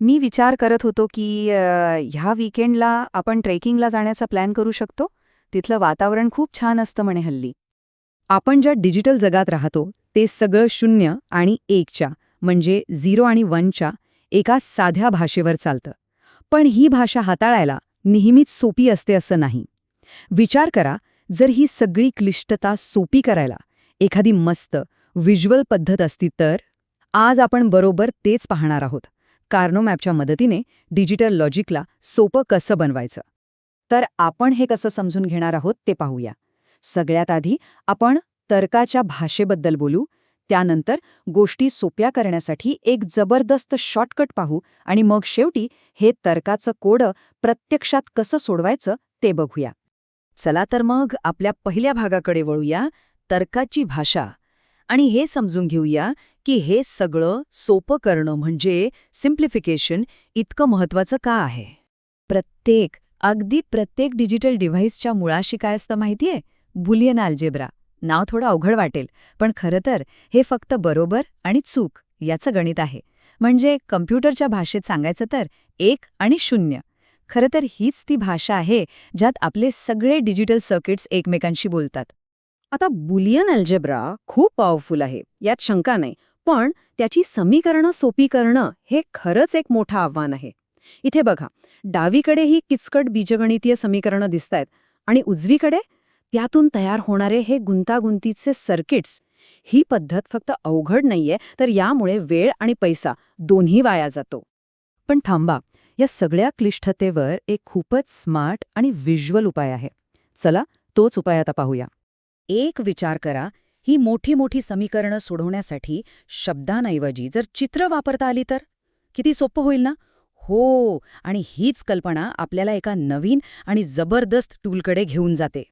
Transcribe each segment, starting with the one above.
मी विचार करत होतो की ह्या वीकेंडला आपण ट्रेकिंगला जाण्याचा प्लॅन करू शकतो. तिथलं वातावरण खूप छान असतं म्हणे हल्ली. आपण ज्या डिजिटल जगात राहतो ते सगळं 0 आणि 1च्या म्हणजे 0 आणि 1च्या एका साध्या भाषेवर चालतं. पण ही भाषा हाताळायला नेहमीच सोपी असते असं नाही. विचार करा, जर ही सगळी क्लिष्टता सोपी करायला एखादी मस्त व्हिज्युअल पद्धत असती तर. आज आपण बरोबर तेच पाहणार आहोत. कार्नो मॅपच्या मदतीने डिजिटल लॉजिकला सोपं कसं बनवायचं. तर आपण हे कसं समजून घेणार आहोत ते पाहूया. सगळ्यात आधी आपण तर्काच्या भाषेबद्दल बोलू, त्यानंतर गोष्टी सोप्या करण्यासाठी एक जबरदस्त शॉर्टकट पाहू आणि मग शेवटी हे तर्काचं कोडं प्रत्यक्षात कसं सोडवायचं ते बघूया. चला तर मग आपल्या पहिल्या भागाकडे वळूया, तर्काची भाषा. आणि हे समजून घेऊया की हे सगळं सोपं करणं म्हणजे सिम्प्लिफिकेशन इतकं महत्वाचं का आहे. अगदी प्रत्येक डिजिटल डिव्हाइसच्या मुळाशी काय असतं माहितीये? Boolean algebra. नाव थोडं अवघड वाटेल, पण खरं तर हे फक्त बरोबर आणि चूक याचं गणित आहे. म्हणजे कम्प्युटरच्या भाषेत सांगायचं तर 1 आणि 0. खरं तर हीच ती भाषा आहे ज्यात आपले सगळे डिजिटल सर्किट्स एकमेकांशी बोलतात. आता बुलियन अल्जेब्रा खूप पॉवरफुल आहे, यात शंका नाही. पण त्याची समीकरणं सोपी करणं हे खरंच एक मोठं आव्हान आहे. इथे बघा, डावीकडे ही किचकट बीजगणितीय समीकरणं दिसतायत आणि उजवीकडे त्यातून तयार होणारे हे गुंतागुंतीचे सर्किट्स. ही पद्धत फक्त अवघड नाहीये, तर यामुळे वेळ आणि पैसा दोन्ही वाया जातो. पण थांबा, या सगळ्या क्लिष्टतेवर एक खूपच स्मार्ट आणि व्हिज्युअल उपाय आहे. चला तोच उपाय आता पाहूया. एक विचार करा, ही मोठी मोठी समीकरणं सोडवण्यासाठी शब्दांऐवजी जर चित्र वापरता आली तर किती सोपं होईल ना. हो, आणि हीच कल्पना आपल्याला एका नवीन आणि जबरदस्त टूलकडे घेऊन जाते.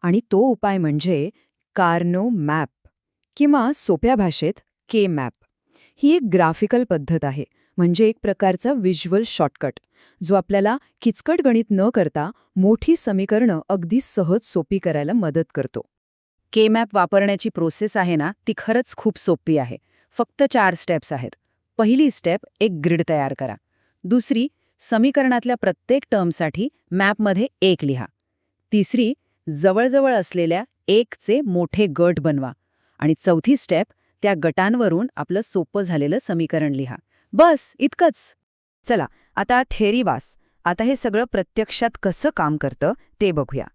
आणि तो उपाय म्हणजे कार्नो मॅप, किंवा सोप्या भाषेत के मॅप. ही एक ग्राफिकल पद्धत आहे, म्हणजे एक प्रकारचा व्हिज्युअल शॉर्टकट, जो आपल्याला किचकट गणित न करता मोठी समीकरणं अगदी सहज सोपी करायला मदत करतो. के मॅप वापरण्याची प्रोसेस आहे ना, ती खरंच खूप सोपी आहे. फक्त 4 स्टेप्स आहेत. पहिली स्टेप, एक ग्रिड तयार करा. दुसरी, समीकरणातल्या प्रत्येक टर्मसाठी मॅपमध्ये 1 लिहा. तिसरी, जवळजवळ असलेल्या 1चे मोठे गट बनवा. आणि चौथी स्टेप, त्या गटांवरून आपलं सोपं झालेलं समीकरण लिहा. बस इतकंच. चला आता थेरी वास. आता हे सगळं प्रत्यक्षात कसं काम करतं ते बघूया.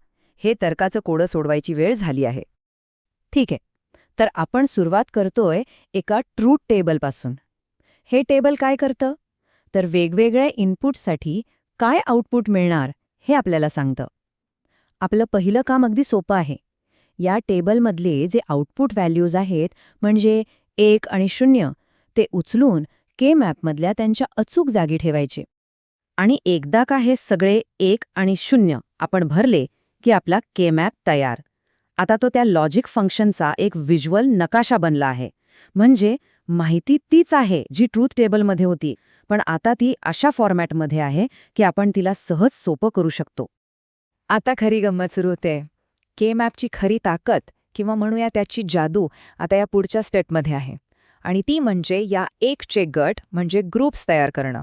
हे तर्काचं कोडं सोडवायची वेळ झाली आहे. ठीक आहे, तर आपण सुरुवात करतोय एका ट्रूथ टेबलपासून. हे टेबल काय करतं? तर वेगवेगळ्या इनपुटसाठी काय आउटपुट मिळणार हे आपल्याला सांगतं. आपलं पहिलं काम अगदी सोपं आहे. या टेबलमधले जे आउटपुट व्हॅल्यूज आहेत, म्हणजे 1 आणि 0, ते उचलून के मॅपमधल्या त्यांच्या अचूक जागी ठेवायचे. आणि एकदा का हे सगळे 1 आणि 0 आपण भरले की आपला के मॅप तयार. आता तो त्या लॉजिक फंक्शनचा एक व्हिज्युअल नकाशा बनला आहे. म्हणजे माहिती तीच आहे जी ट्रूथ टेबलमध्ये होती, पण आता ती अशा फॉर्मॅटमध्ये आहे की आपण तिला सहज सोपं करू शकतो. आता खरी गंमत सुरू होते. के मॅपची खरी ताकद, किंवा म्हणूया त्याची जादू, आता या पुढच्या स्टेपमध्ये आहे. आणि ती म्हणजे या 1चे गट म्हणजे ग्रुप्स तयार करणं.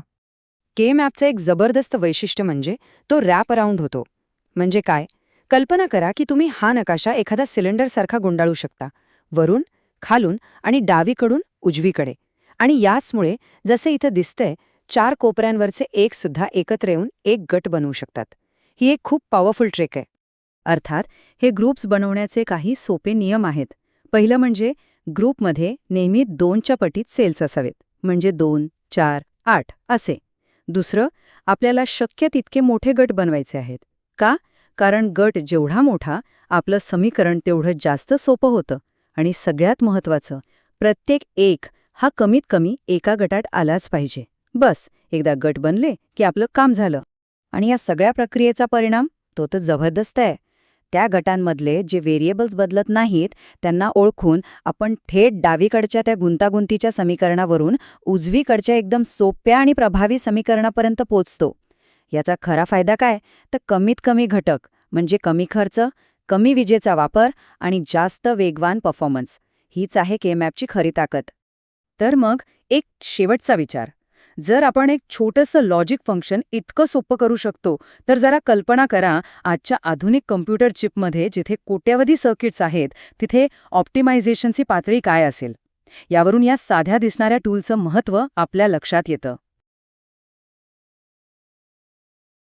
के मॅपचं एक जबरदस्त वैशिष्ट्य म्हणजे तो रॅप अराउंड होतो. म्हणजे काय? कल्पना करा की तुम्ही हा नकाशा एखादा सिलेंडरसारखा गुंडाळू शकता, वरून, खालून आणि डावीकडून उजवीकडे. आणि याचमुळे जसे इथं दिसतंय, 4 कोपऱ्यांवरचे एक सुद्धा एकत्र येऊन एक गट बनवू शकतात. ही एक खूप पॉवरफुल ट्रिक आहे. अर्थात हे ग्रुप्स बनवण्याचे काही सोपे नियम आहेत. पहिलं म्हणजे ग्रुपमध्ये नेहमी 2च्या पटीत सेल्स असावेत, म्हणजे 2, 4, 8 असे. दुसरं, आपल्याला शक्य तितके मोठे गट बनवायचे आहेत. का? कारण गट जेवढा मोठा, आपलं समीकरण तेवढं जास्त सोपं होतं. आणि सगळ्यात महत्त्वाचं, प्रत्येक 1 हा कमीत कमी एका गटात आलाच पाहिजे. बस, एकदा गट बनले की आपलं काम झालं. आणि या सगळ्या प्रक्रियेचा परिणाम तो तर जबरदस्त आहे. त्या गटांमधले जे व्हेरिएबल्स बदलत नाहीत त्यांना ओळखून आपण थेट डावीकडच्या त्या गुंतागुंतीच्या समीकरणावरून उजवीकडच्या एकदम सोप्या आणि प्रभावी समीकरणापर्यंत पोचतो. याचा खरा फायदा काय? तर कमीत कमी घटक, म्हणजे कमी खर्च, कमी विजेचा वापर आणि जास्त वेगवान परफॉर्मन्स. हीच आहे के मॅपची खरी ताकद. तर मग एक शेवटचा विचार. जर आपण एक छोटंसं लॉजिक फंक्शन इतकं सोपं करू शकतो, तर जरा कल्पना करा आजच्या आधुनिक कम्प्युटर चिपमध्ये जिथे कोट्यावधी सर्किट्स आहेत, तिथे ऑप्टिमायझेशनची पातळी काय असेल. यावरून या साध्या दिसणाऱ्या टूलचं महत्त्व आपल्या लक्षात येतं.